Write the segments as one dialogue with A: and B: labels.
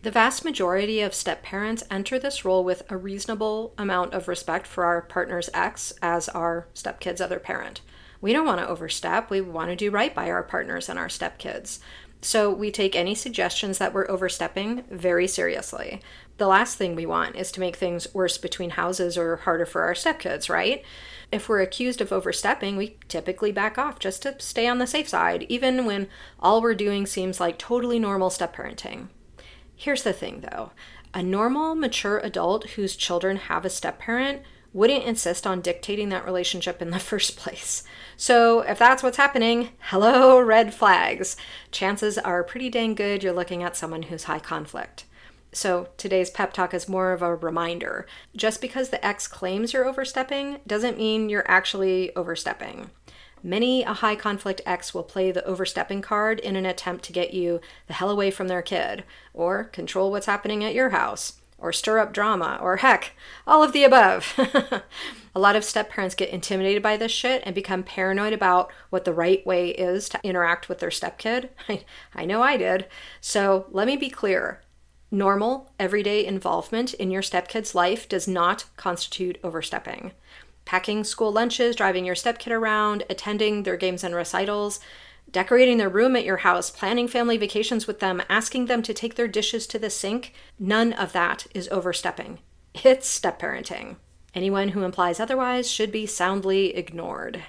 A: The vast majority of step parents enter this role with a reasonable amount of respect for our partner's ex as our stepkid's other parent. We don't want to overstep. We want to do right by our partners and our stepkids. So we take any suggestions that we're overstepping very seriously. The last thing we want is to make things worse between houses or harder for our stepkids, right? If we're accused of overstepping, we typically back off just to stay on the safe side, even when all we're doing seems like totally normal step parenting. Here's the thing though, a normal, mature adult whose children have a step parent wouldn't insist on dictating that relationship in the first place. So if that's what's happening, hello, red flags. Chances are pretty dang good you're looking at someone who's high conflict. So today's pep talk is more of a reminder. Just because the ex claims you're overstepping doesn't mean you're actually overstepping. Many a high conflict ex will play the overstepping card in an attempt to get you the hell away from their kid, or control what's happening at your house, or stir up drama, or heck, all of the above. A lot of step parents get intimidated by this shit and become paranoid about what the right way is to interact with their stepkid. I know I did. So let me be clear. Normal, everyday involvement in your stepkid's life does not constitute overstepping. Packing school lunches, driving your stepkid around, attending their games and recitals, decorating their room at your house, planning family vacations with them, asking them to take their dishes to the sink, none of that is overstepping. It's step parenting. Anyone who implies otherwise should be soundly ignored.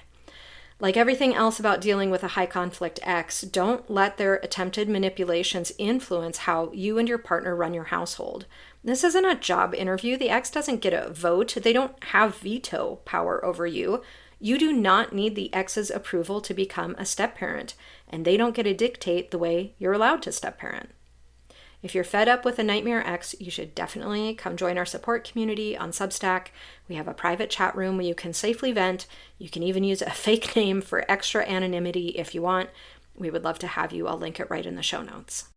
A: Like everything else about dealing with a high conflict ex, don't let their attempted manipulations influence how you and your partner run your household. This isn't a job interview. The ex doesn't get a vote. They don't have veto power over you. You do not need the ex's approval to become a step parent, and they don't get to dictate the way you're allowed to step parent. If you're fed up with a nightmare ex, you should definitely come join our support community on Substack. We have a private chat room where you can safely vent. You can even use a fake name for extra anonymity if you want. We would love to have you. I'll link it right in the show notes.